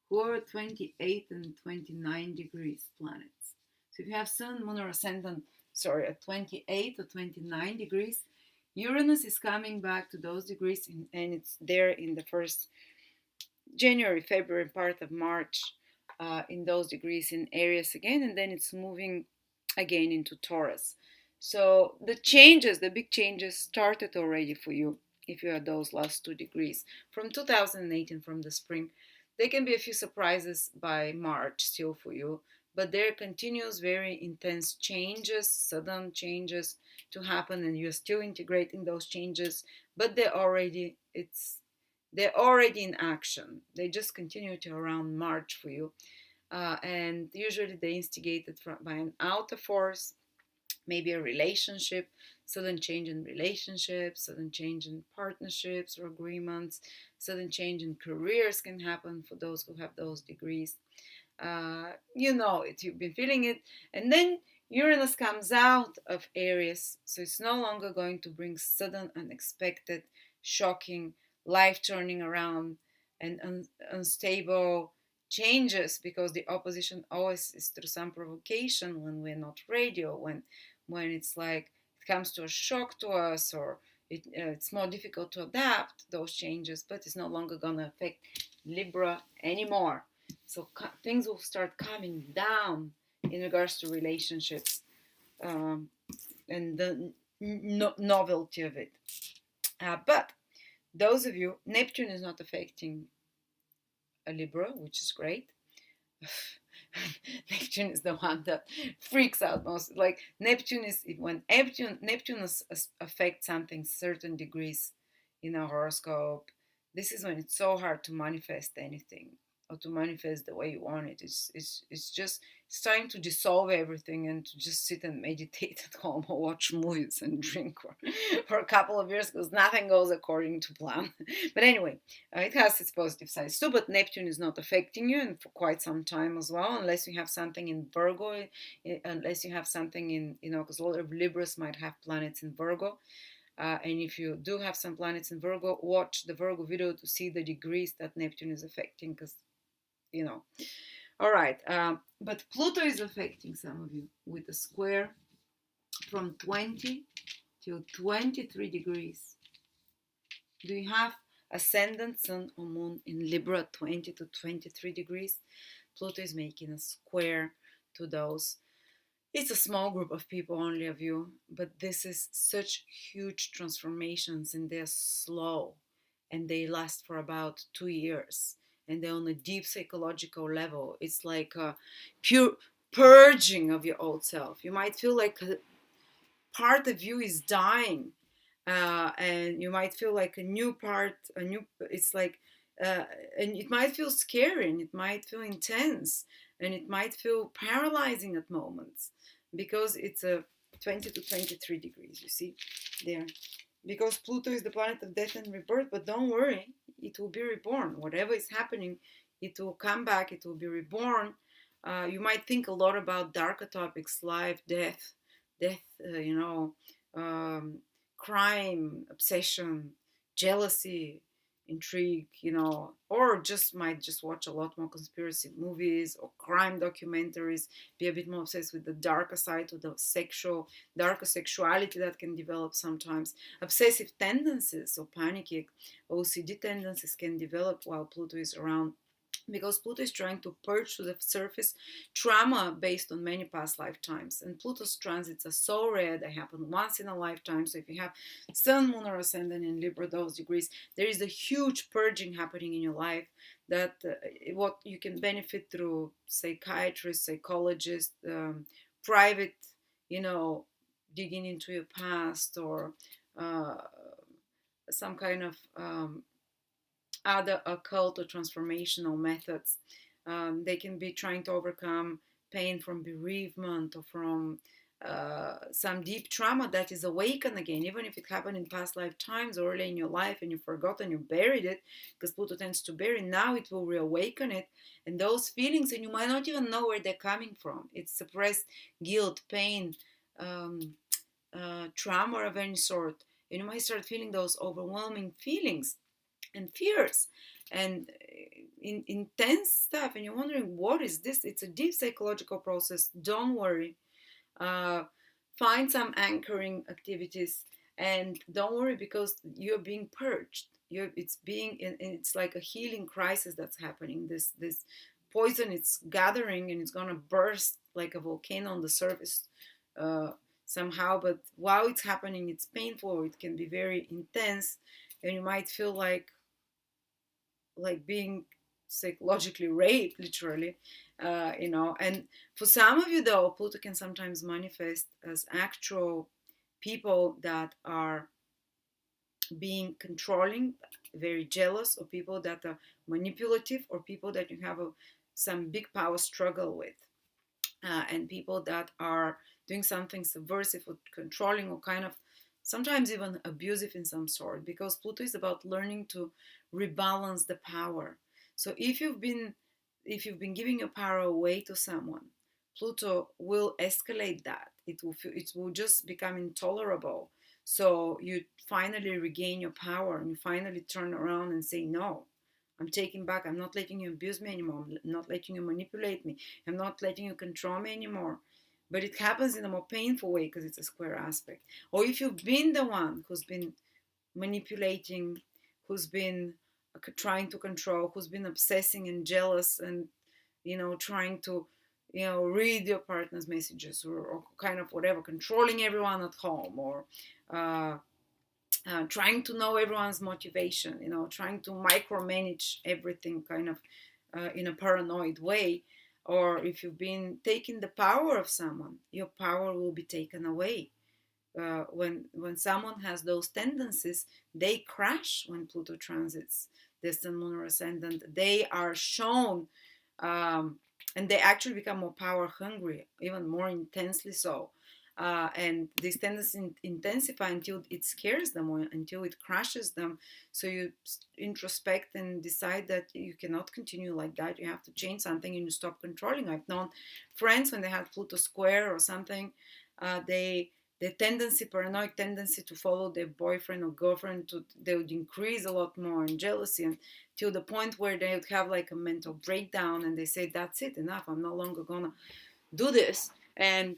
who are 28 and 29 degrees planets. So if you have Sun, Moon, or Ascendant, at 28 or 29 degrees, Uranus is coming back to those degrees, and it's there in the first January, February, part of March, in those degrees in Aries again, and then it's moving again into Taurus. So the big changes started already for you if you are those last 2 degrees. From 2018, from the spring, there can be a few surprises by March still for you, but there continues very intense changes, sudden changes to happen, and you're still integrating those changes, but they're already in action. They just continue to around March for you, and usually they instigated by an outer force, maybe a relationship, sudden change in relationships, sudden change in partnerships or agreements, sudden change in careers can happen for those who have those degrees. You know it, you've been feeling it, and then Uranus comes out of Aries, so it's no longer going to bring sudden, unexpected, shocking, life turning around, and unstable changes, because the opposition always is through some provocation when we're not ready, or when it's like it comes to a shock to us, or it's more difficult to adapt those changes, but it's no longer going to affect Libra anymore. So things will start coming down in regards to relationships, um, and the novelty of it. But those of you, Neptune is not affecting a Libra, which is great. Neptune is the one that freaks out most. Like Neptune is when Neptune affects something certain degrees in a horoscope. This is when it's so hard to manifest anything, or to manifest the way you want it. It's just it's time to dissolve everything and to just sit and meditate at home, or watch movies and drink for a couple of years, because nothing goes according to plan. But anyway, it has its positive sides too, but Neptune is not affecting you, and for quite some time as well, unless you have something in Virgo, unless you have something in, because a lot of Libras might have planets in Virgo. And if you do have some planets in Virgo, watch the Virgo video to see the degrees that Neptune is affecting, because, All right. But Pluto is affecting some of you with a square from 20 to 23 degrees. Do you have ascendant, sun, or moon in Libra 20 to 23 degrees? Pluto is making a square to those. It's a small group of people, only of you, but this is such huge transformations, and they're slow, and they last for about 2 years, and they're on a deep psychological level. It's like a pure purging of your old self. You might feel like a part of you is dying, and you might feel like it's like, and it might feel scary, and it might feel intense, and it might feel paralyzing at moments, because it's a 20 to 23 degrees, you see there, because Pluto is the planet of death and rebirth. But don't worry, it will be reborn. Whatever is happening, it will come back, it will be reborn. You might think a lot about darker topics, life, death, um, crime, obsession, jealousy, intrigue, or might just watch a lot more conspiracy movies or crime documentaries, be a bit more obsessed with the darker side, to the darker sexuality that can develop sometimes. Obsessive tendencies or panicky OCD tendencies can develop while Pluto is around, because Pluto is trying to purge to the surface trauma based on many past lifetimes. And Pluto's transits are so rare, they happen once in a lifetime. So if you have Sun, Moon, or Ascendant in Libra, those degrees, there is a huge purging happening in your life, that what you can benefit through psychiatrists, psychologists, private, digging into your past, or uh, some kind of other occult or transformational methods. They can be trying to overcome pain from bereavement, or from some deep trauma that is awakened again, even if it happened in past lifetimes or early in your life and you forgot and you buried it, because Pluto tends to bury. Now it will reawaken it, and those feelings, and you might not even know where they're coming from. It's suppressed guilt, pain, trauma of any sort, and you might start feeling those overwhelming feelings and fears and intense stuff, and you're wondering, what is this? It's a deep psychological process. Don't worry. uh, Find some anchoring activities, and don't worry, because you're being purged. It's like a healing crisis that's happening. This poison, it's gathering, and it's gonna burst like a volcano on the surface, uh, somehow. But while it's happening, it's painful, it can be very intense, and you might feel like being psychologically raped, literally, and for some of you, though, Pluto can sometimes manifest as actual people that are being controlling, very jealous, or people that are manipulative, or people that you have some big power struggle with, and people that are doing something subversive or controlling or kind of sometimes even abusive in some sort, because Pluto is about learning to rebalance the power. So if you've been giving your power away to someone, Pluto will escalate that. It will just become intolerable. So you finally regain your power and you finally turn around and say, no, I'm taking back. I'm not letting you abuse me anymore. I'm not letting you manipulate me. I'm not letting you control me anymore. But it happens in a more painful way because it's a square aspect. Or if you've been the one who's been manipulating, who's been trying to control, who's been obsessing and jealous and, trying to, read your partner's messages, or kind of whatever, controlling everyone at home, or uh, trying to know everyone's motivation, trying to micromanage everything kind of in a paranoid way, or if you've been taking the power of someone, your power will be taken away. When someone has those tendencies, they crash when Pluto transits distant lunar ascendant. They are shown, and they actually become more power hungry, even more intensely so. And these tendencies intensify until it scares them, or until it crushes them. So you introspect and decide that you cannot continue like that. You have to change something and you stop controlling. I've known friends when they had Pluto square or something, they the tendency, paranoid tendency to follow their boyfriend or girlfriend, they would increase a lot more in jealousy, and till the point where they would have like a mental breakdown and they say, that's it, enough, I'm no longer gonna do this. And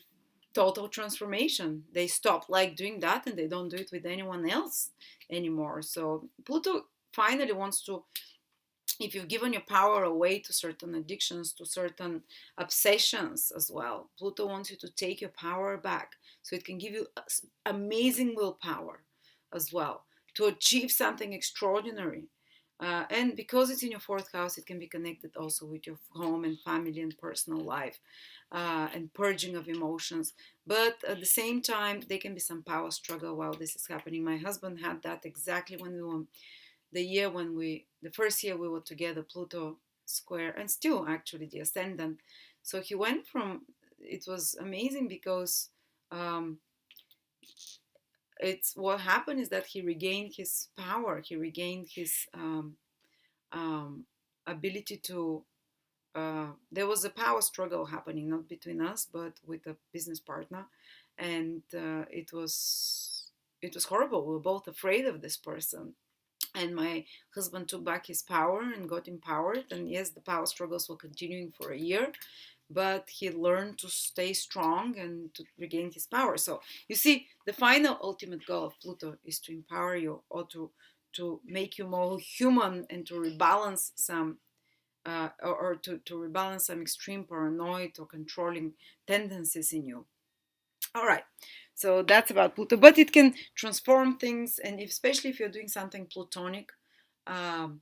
total transformation. They stop like doing that and they don't do it with anyone else anymore. So Pluto finally wants to, if you've given your power away to certain addictions, to certain obsessions as well, Pluto wants you to take your power back so it can give you amazing willpower as well to achieve something extraordinary. And because it's in your fourth house, it can be connected also with your home and family and personal life, and purging of emotions. But at the same time, there can be some power struggle while this is happening. My husband had that exactly when we were the first year we were together, Pluto square, and still actually the ascendant. So he went from, it was amazing because it's what happened is that he regained his power, he regained his um, ability to. There was a power struggle happening, not between us, but with a business partner, and it was horrible. We were both afraid of this person, and my husband took back his power and got empowered. And yes, the power struggles were continuing for a year, but he learned to stay strong and to regain his power. So you see, the final ultimate goal of Pluto is to empower you, or to make you more human, and to rebalance some or to rebalance some extreme paranoid or controlling tendencies in you. All right, so that's about Pluto, but it can transform things, and especially if you're doing something plutonic, um,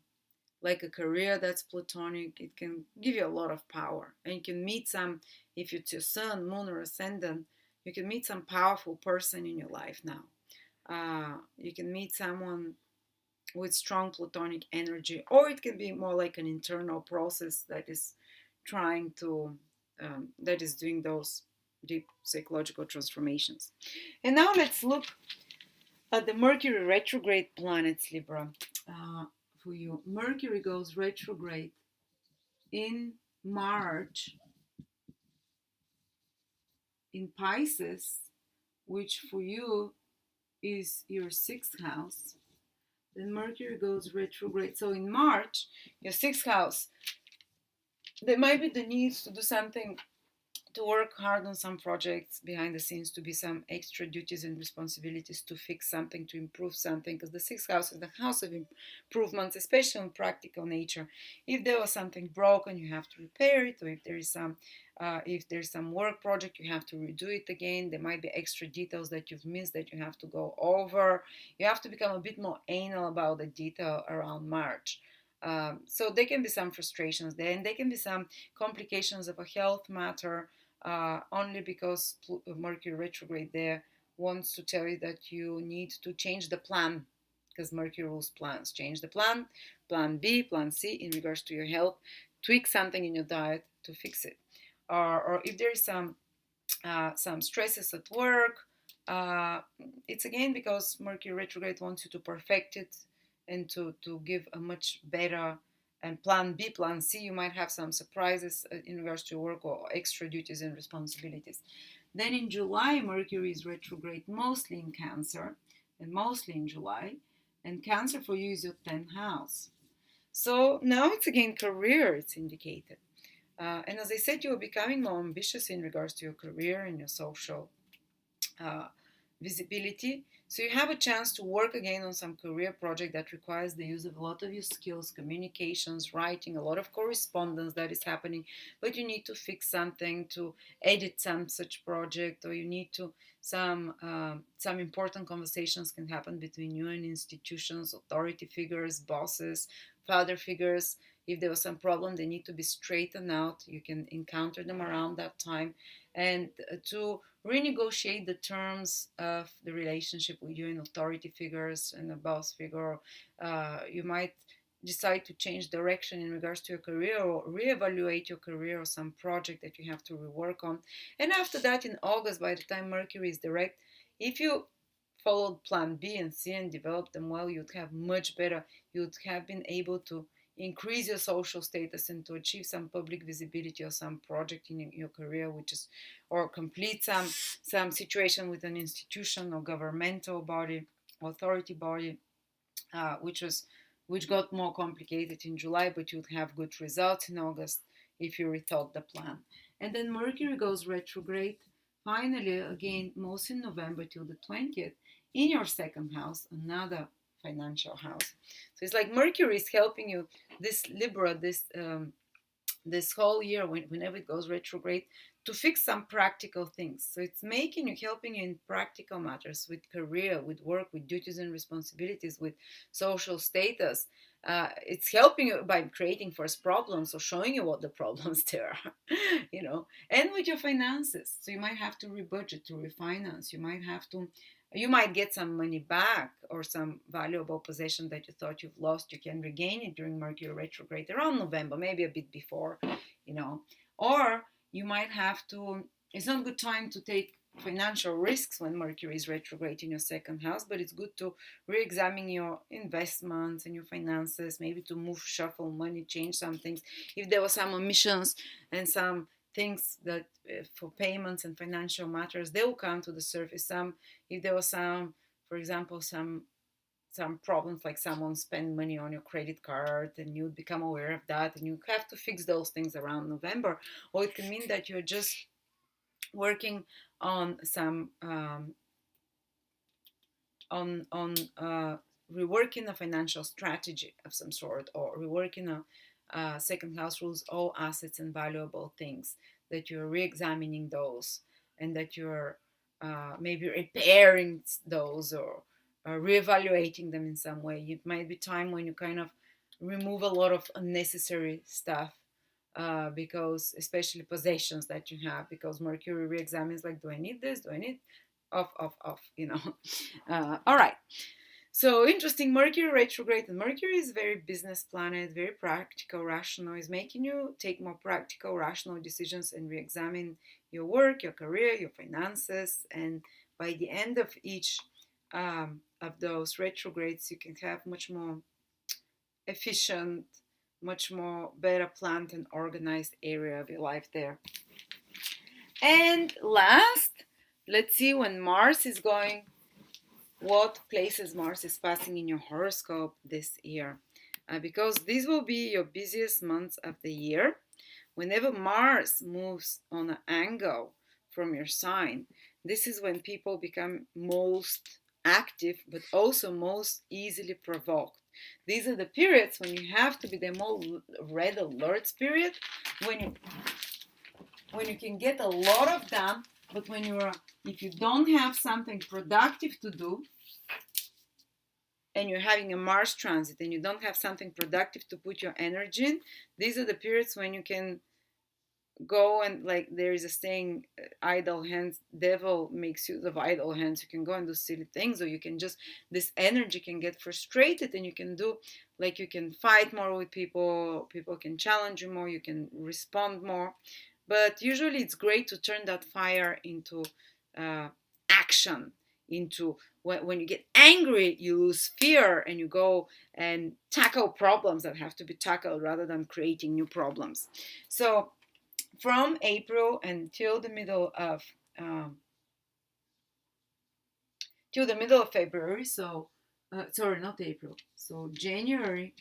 like a career that's plutonic, it can give you a lot of power, and you can meet some. If it's your sun, moon, or ascendant, you can meet some powerful person in your life now. You can meet someone with strong plutonic energy, or it can be more like an internal process that is trying to that is doing those deep psychological transformations. And now let's look at the Mercury retrograde planets, Libra. For you, Mercury goes retrograde in March in Pisces, which for you is your sixth house. Then Mercury goes retrograde. So in March, your sixth house, there might be the need to do something, to work hard on some projects behind the scenes, to be some extra duties and responsibilities, to fix something, to improve something, because the sixth house is the house of improvements, especially in practical nature. If there was something broken, you have to repair it, or if there's some work project, you have to redo it again. There might be extra details that you've missed that you have to go over. You have to become a bit more anal about the detail around March. So there can be some frustrations there, and there can be some complications of a health matter, only because Mercury retrograde there wants to tell you that you need to change the plan, because Mercury rules plans. Change the plan, plan B, plan C in regards to your health, tweak something in your diet to fix it. Or if there is some stresses at work, uh, it's again because Mercury retrograde wants you to perfect it and to give a much better and plan B, plan C. You might have some surprises in regards to your work or extra duties and responsibilities. Then in July, Mercury is retrograde mostly in Cancer and mostly in July. And Cancer for you is your 10th house. So now it's again career, it's indicated. And as I said, you are becoming more ambitious in regards to your career and your social uh, visibility. So you have a chance to work again on some career project that requires the use of a lot of your skills, communications, writing, a lot of correspondence that is happening, but you need to fix something to edit some such project, or you need to some important conversations can happen between you and institutions, authority figures, bosses, father figures. If there was some problem, they need to be straightened out. You can encounter them around that time, and to renegotiate the terms of the relationship with you and authority figures and a boss figure. You might decide to change direction in regards to your career, or reevaluate your career, or some project that you have to rework on. And after that, in August, by the time Mercury is direct, if you followed plan B and C and developed them well, you'd have much better. You'd have been able to increase your social status and to achieve some public visibility or some project in your career, which is, or complete some situation with an institution or governmental body, authority body, which got more complicated in July, but you'd have good results in August if you rethought the plan. And then Mercury goes retrograde finally again, most in November till the 20th, in your second house, another financial house. So it's like Mercury is helping you, this Libra, this whole year, whenever it goes retrograde, to fix some practical things. So it's making you, helping you in practical matters, with career, with work, with duties and responsibilities, with social status. It's helping you by creating first problems, or showing you what the problems there are, and with your finances. So you might have to rebudget, to refinance. You might get some money back, or some valuable possession that you thought you've lost. You can regain it during Mercury retrograde around November, maybe a bit before, or you might have to, it's not a good time to take financial risks when Mercury is retrograde in your second house, but it's good to re-examine your investments and your finances, maybe to move, shuffle money, change some things. If there were some omissions and some things that for payments and financial matters, they will come to the surface. If there was for example, some problems, like someone spend money on your credit card, and you become aware of that, and you have to fix those things around November. Or it can mean that you're just working on some reworking a financial strategy of some sort, or reworking a second house rules all assets and valuable things, that you're re-examining those, and that you're maybe repairing those, or reevaluating them in some way. It might be time when you kind of remove a lot of unnecessary stuff, because especially possessions that you have, because Mercury re-examines, like, do I need this, do I need off all right. So interesting, Mercury retrograde. And Mercury is very business planet, very practical, rational. Is making you take more practical, rational decisions and re-examine your work, your career, your finances. And by the end of each of those retrogrades, you can have much more efficient, much more better planned and organized area of your life there. And last, let's see when Mars is going, what places Mars is passing in your horoscope this year. Because these will be your busiest months of the year. Whenever Mars moves on an angle from your sign, this is when people become most active, but also most easily provoked. These are the periods when you have to be the more red alert period, when you can get a lot of done, but if you don't have something productive to do, and you're having a Mars transit and you don't have something productive to put your energy in, these are the periods when you can go and, like, there is a saying, idle hands, devil makes use of idle hands. You can go and do silly things, or you can just, this energy can get frustrated and you can do, like, you can fight more with people, people can challenge you more, you can respond more. But usually it's great to turn that fire into action, into when you get angry, you lose fear and you go and tackle problems that have to be tackled rather than creating new problems. So from April until the middle of till the middle of February. So sorry, not April. So January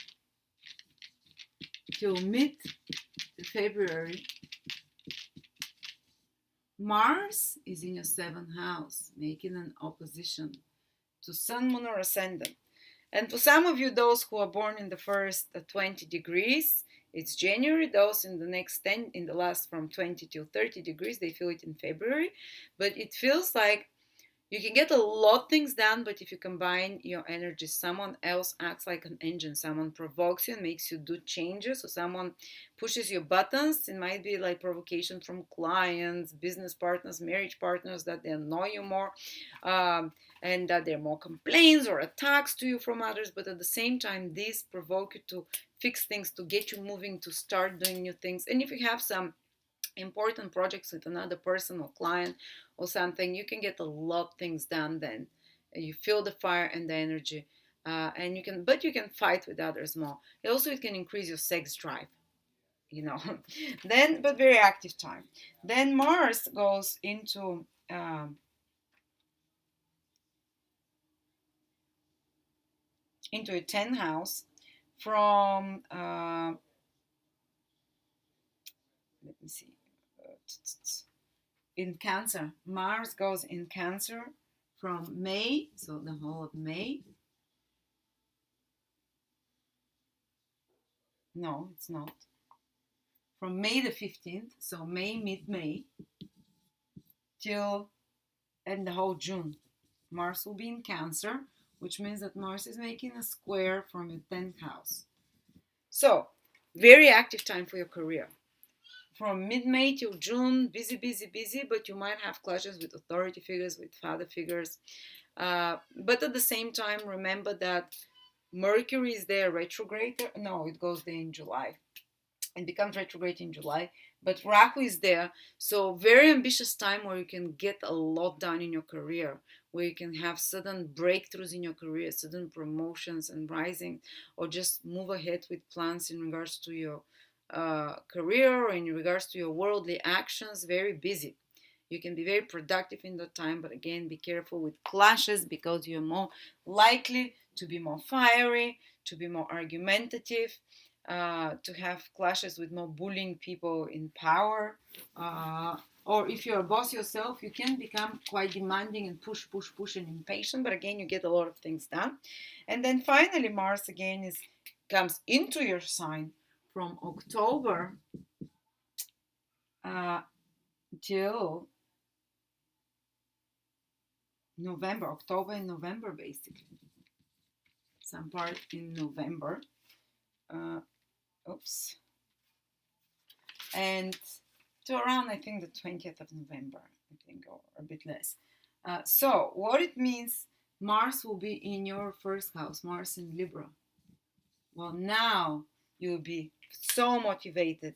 till mid February, Mars is in your seventh house, making an opposition to Sun, Moon, or Ascendant. And for some of you, those who are born in the first 20 degrees, it's January. Those in the next 10, in the last from 20 to 30 degrees, they feel it in February. But it feels like you can get a lot of things done, but if you combine your energy, someone else acts like an engine. Someone provokes you and makes you do changes, or someone pushes your buttons. It might be like provocation from clients, business partners, marriage partners, that they annoy you more, and that there are more complaints or attacks to you from others. But at the same time, these provoke you to fix things, to get you moving, to start doing new things. And if you have some important projects with another person or client or something, you can get a lot of things done then. You feel the fire and the energy, and you can, but you can fight with others more. Also, it can increase your sex drive, you know. Then, but very active time. Then Mars goes into a 10th house from let me see, in Cancer. Mars goes in Cancer from May, so the whole of May. No, it's not. From May the 15th, so May, mid-May, till and the whole June. Mars will be in Cancer, which means that Mars is making a square from your 10th house. So, very active time for your career. From mid-May till June, busy, busy, busy, but you might have clashes with authority figures, with father figures. But at the same time, remember that Mercury is there retrograde. No, it goes there in July. It becomes retrograde in July. But Rahu is there. So very ambitious time where you can get a lot done in your career, where you can have sudden breakthroughs in your career, sudden promotions and rising, or just move ahead with plans in regards to your career or in regards to your worldly actions. Very busy. You can be very productive in that time, but again, be careful with clashes, because you're more likely to be more fiery, to be more argumentative, to have clashes with more bullying people in power. Or if you're a boss yourself, you can become quite demanding and push, push, push, and impatient, but again, you get a lot of things done. And then finally, Mars again comes into your sign from October till November, October and November, basically. Some part in November. And to around, I think, the 20th of November, I think, or a bit less. So what it means, Mars will be in your first house, Mars in Libra. Well, now you'll be so motivated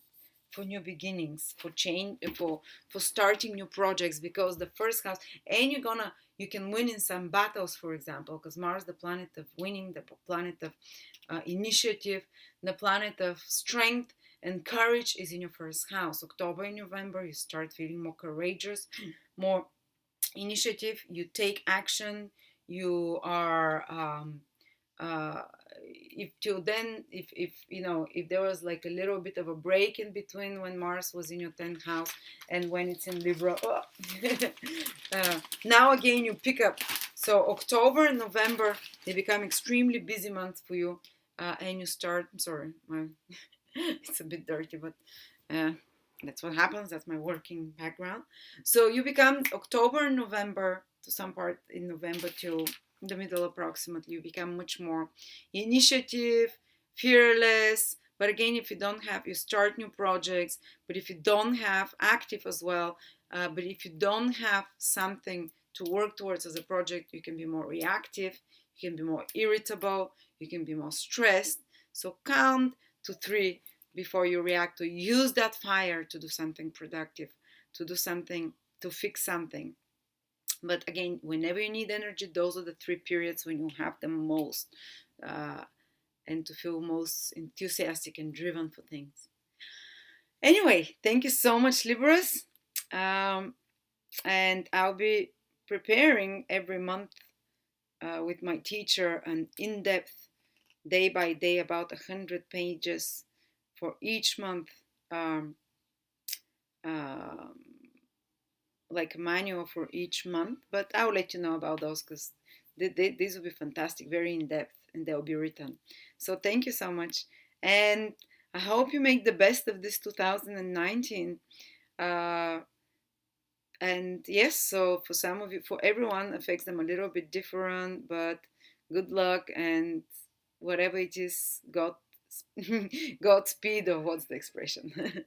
for new beginnings, for change, for starting new projects, because the first house, and you can win in some battles, for example, because Mars, the planet of winning, the planet of initiative, the planet of strength and courage, is in your first house. October and November, you start feeling more courageous, more initiative, you take action, you are if till then, if there was like a little bit of a break in between when Mars was in your 10th house and when it's in Libra, now again you pick up. So October and November, they become extremely busy months for you, and you start, it's a bit dirty, but that's what happens. That's my working background. So you become October and November, to some part in November till the middle approximately, you become much more initiative, fearless. But again, if you don't have, you start new projects. But if you don't have active as well, but if you don't have something to work towards as a project, you can be more reactive, you can be more irritable, you can be more stressed. So count to 3 before you react, to use that fire to do something productive, to do something, to fix something. But again, whenever you need energy, those are the 3 periods when you have the most, uh, and to feel most enthusiastic and driven for things. Anyway, thank you so much, Libras. Um, and I'll be preparing every month with my teacher an in-depth, day by day, about 100 pages for each month, um, um, like a manual for each month. But I'll let you know about those, because these will be fantastic, very in-depth, and they'll be written. So thank you so much, and I hope you make the best of this 2019. uh, and yes, so for some of you, for everyone, affects them a little bit different, but good luck, and whatever it is, God Godspeed, or what's the expression?